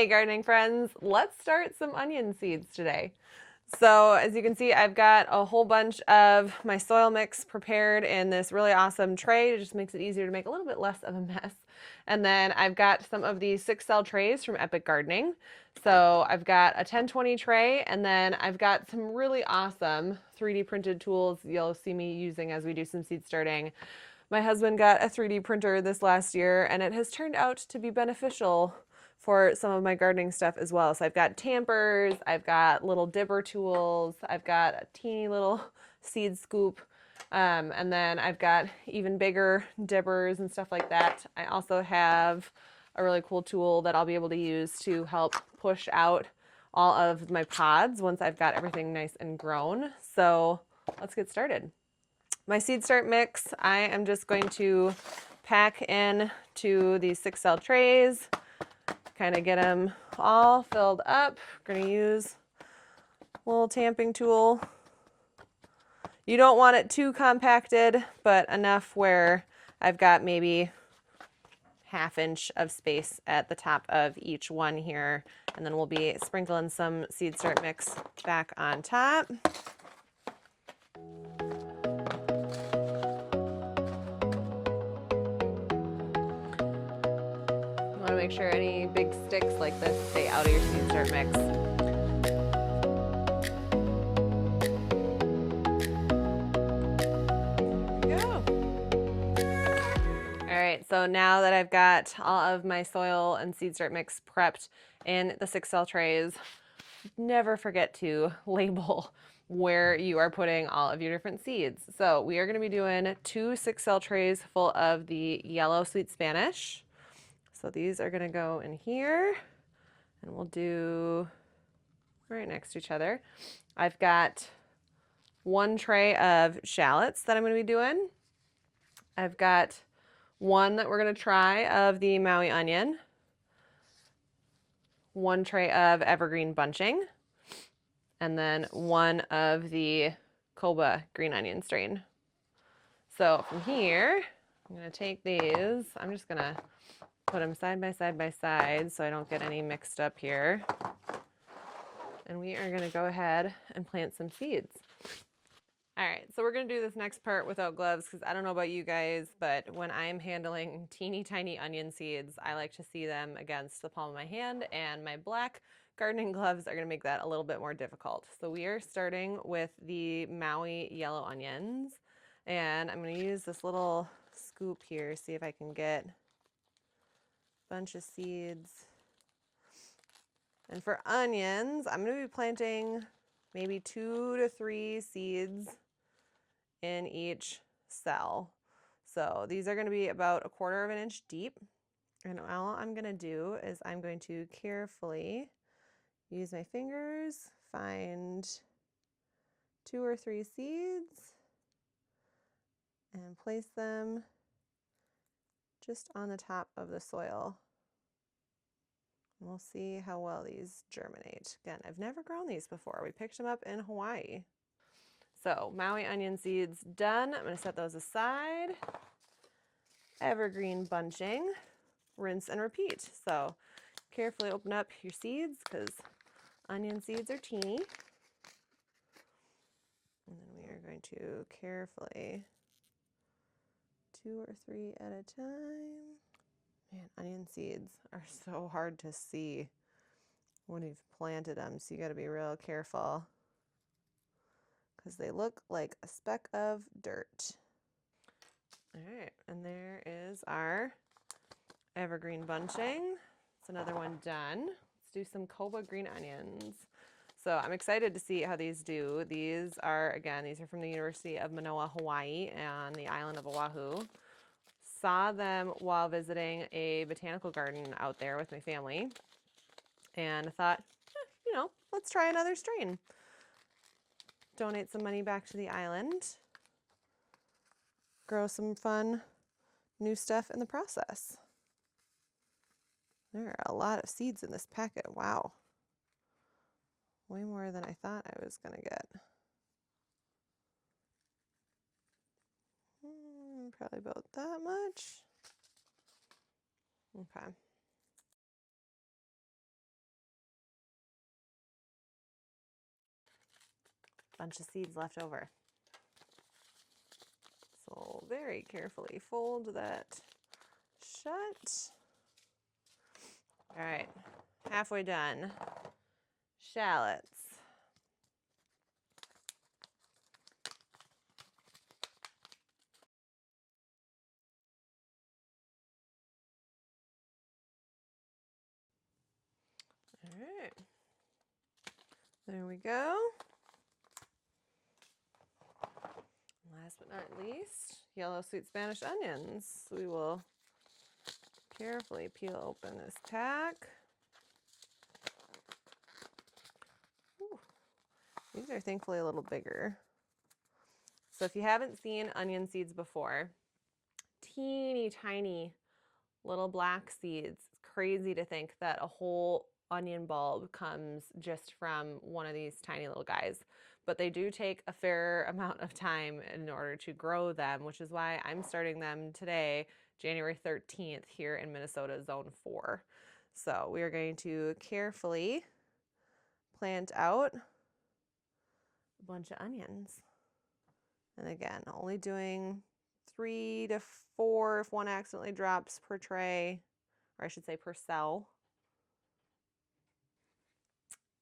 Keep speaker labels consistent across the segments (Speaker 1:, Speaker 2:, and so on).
Speaker 1: Hey gardening friends, let's start some onion seeds today. So as you can see, I've got a whole bunch of my soil mix prepared in this really awesome tray. It just makes it easier to make a little bit less of a mess. And then I've got some of these 6-cell trays from Epic Gardening. So I've got a 1020 tray, and then I've got some really awesome 3D printed tools you'll see me using as we do some seed starting. My husband got a 3D printer this last year, and it has turned out to be beneficial for some of my gardening stuff as well. So I've got tampers, I've got little dipper tools, I've got a teeny little seed scoop, and then I've got even bigger dippers and stuff like that. I also have a really cool tool that I'll be able to use to help push out all of my pods once I've got everything nice and grown. So let's get started. My seed start mix, I am just going to pack in to these 6-cell trays, kind of get them all filled up. We're going to use a little tamping tool. You don't want it too compacted, but enough where I've got maybe ½ inch of space at the top of each one here. And then we'll be sprinkling some seed start mix back on top. Want to make sure any big sticks like this stay out of your seed start mix. There we go. All right, so now that I've got all of my soil and seed start mix prepped in the 6-cell trays, never forget to label where you are putting all of your different seeds. So we are going to be doing 2 6-cell trays full of the yellow sweet Spanish. So these are going to go in here, and we'll do right next to each other. I've got 1 tray of shallots that I'm going to be doing. I've got 1 that we're going to try of the Maui onion, 1 tray of evergreen bunching, and then 1 of the Koba green onion strain. So from here, I'm going to take these. I'm just going to put them side by side by side so I don't get any mixed up here. And we are going to go ahead and plant some seeds. All right, so we're going to do this next part without gloves because I don't know about you guys, but when I'm handling teeny tiny onion seeds, I like to see them against the palm of my hand, and my black gardening gloves are going to make that a little bit more difficult. So we are starting with the Maui yellow onions, and I'm going to use this little scoop here, see if I can get a bunch of seeds. And for onions, I'm going to be planting maybe 2 to 3 seeds in each cell. So these are going to be about 1/4 inch deep. And all I'm going to do is I'm going to carefully use my fingers, find 2 or 3 seeds, and place them just on the top of the soil. And we'll see how well these germinate. Again, I've never grown these before. We picked them up in Hawaii. So Maui onion seeds done. I'm going to set those aside. Evergreen bunching, rinse and repeat. So carefully open up your seeds because onion seeds are teeny. And then we are going to carefully 2 or 3 at a time. Man, onion seeds are so hard to see when you've planted them, so you got to be real careful because they look like a speck of dirt. All right, and there is our evergreen bunching. It's another one done. Let's do some Koba green onions. So I'm excited to see how these do. These are from the University of Manoa, Hawaii, on the island of Oahu. Saw them while visiting a botanical garden out there with my family, and thought, let's try another strain. Donate some money back to the island. Grow some fun new stuff in the process. There are a lot of seeds in this packet. Wow. Way more than I thought I was going to get. Probably about that much. Okay. bunch of seeds left over. So very carefully fold that shut. All right, halfway done. Shallots. All right, there we go. Last but not least, yellow sweet Spanish onions. We will carefully peel open this pack. Ooh, these are thankfully a little bigger. So if you haven't seen onion seeds before, teeny tiny little black seeds. It's crazy to think that a whole onion bulb comes just from one of these tiny little guys. But they do take a fair amount of time in order to grow them, which is why I'm starting them today, January 13th, here in Minnesota Zone 4. So we are going to carefully plant out a bunch of onions. And again, only doing 3 to 4 if one accidentally drops per tray, or I should say per cell.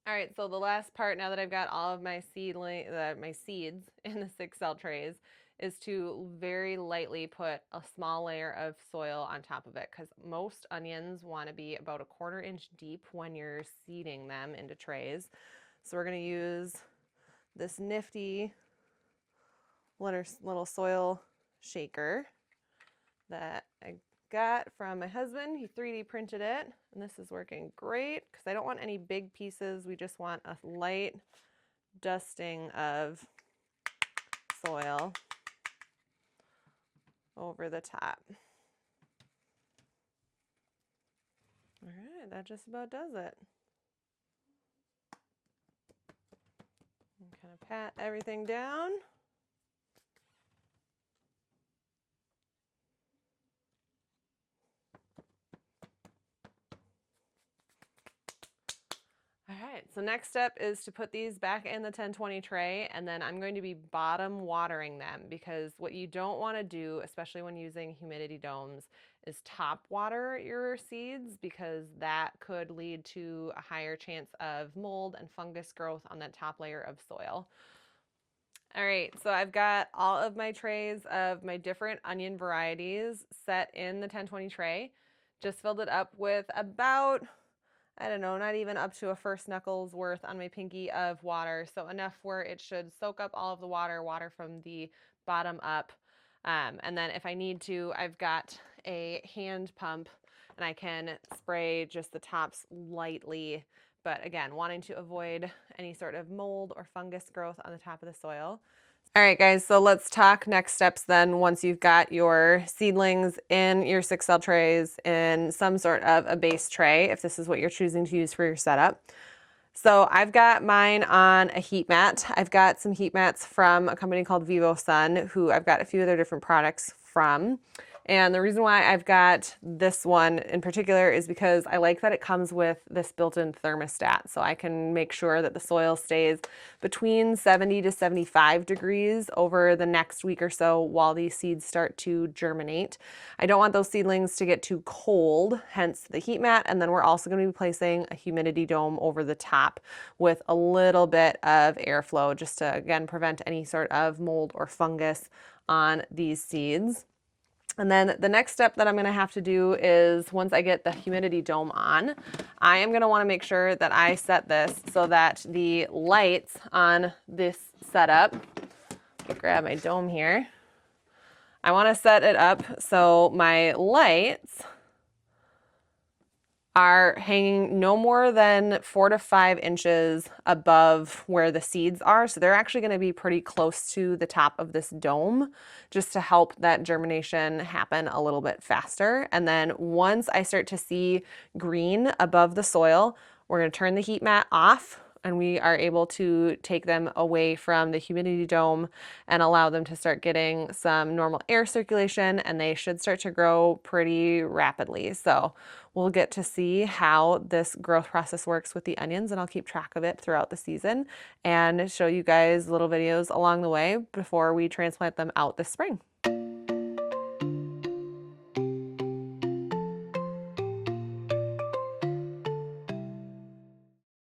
Speaker 1: All right, so the last part, now that I've got all of my my seeds in the 6 cell trays, is to very lightly put a small layer of soil on top of it, because most onions want to be about 1/4 inch deep when you're seeding them into trays. So we're going to use this nifty little soil shaker that I got from my husband. He 3D printed it, and this is working great because I don't want any big pieces. We just want a light dusting of soil over the top. All right, that just about does it. And kind of pat everything down. All right, so next step is to put these back in the 10-20 tray, and then I'm going to be bottom watering them, because what you don't want to do, especially when using humidity domes, is top water your seeds, because that could lead to a higher chance of mold and fungus growth on that top layer of soil. All right, so I've got all of my trays of my different onion varieties set in the 10-20 tray. Just filled it up with about, I don't know, not even up to a first knuckles worth on my pinky of water. So enough where it should soak up all of the water from the bottom up. And then if I need to, I've got a hand pump and I can spray just the tops lightly. But again, wanting to avoid any sort of mold or fungus growth on the top of the soil. All right, guys, so let's talk next steps then once you've got your seedlings in your 6 cell trays in some sort of a base tray, if this is what you're choosing to use for your setup. So I've got mine on a heat mat. I've got some heat mats from a company called Vivo Sun, who I've got a few of their different products from. And the reason why I've got this one in particular is because I like that it comes with this built-in thermostat. So I can make sure that the soil stays between 70 to 75 degrees over the next week or so while these seeds start to germinate. I don't want those seedlings to get too cold, hence the heat mat. And then we're also going to be placing a humidity dome over the top with a little bit of airflow, just to, again, prevent any sort of mold or fungus on these seeds. And then the next step that I'm going to have to do is, once I get the humidity dome on, I am going to want to make sure that I set this so that the lights on this setup, let me grab my dome here. I want to set it up so my lights are hanging no more than 4 to 5 inches above where the seeds are. So they're actually going to be pretty close to the top of this dome, just to help that germination happen a little bit faster. And then once I start to see green above the soil, we're going to turn the heat mat off and we are able to take them away from the humidity dome and allow them to start getting some normal air circulation, and they should start to grow pretty rapidly. So we'll get to see how this growth process works with the onions, and I'll keep track of it throughout the season and show you guys little videos along the way before we transplant them out this spring.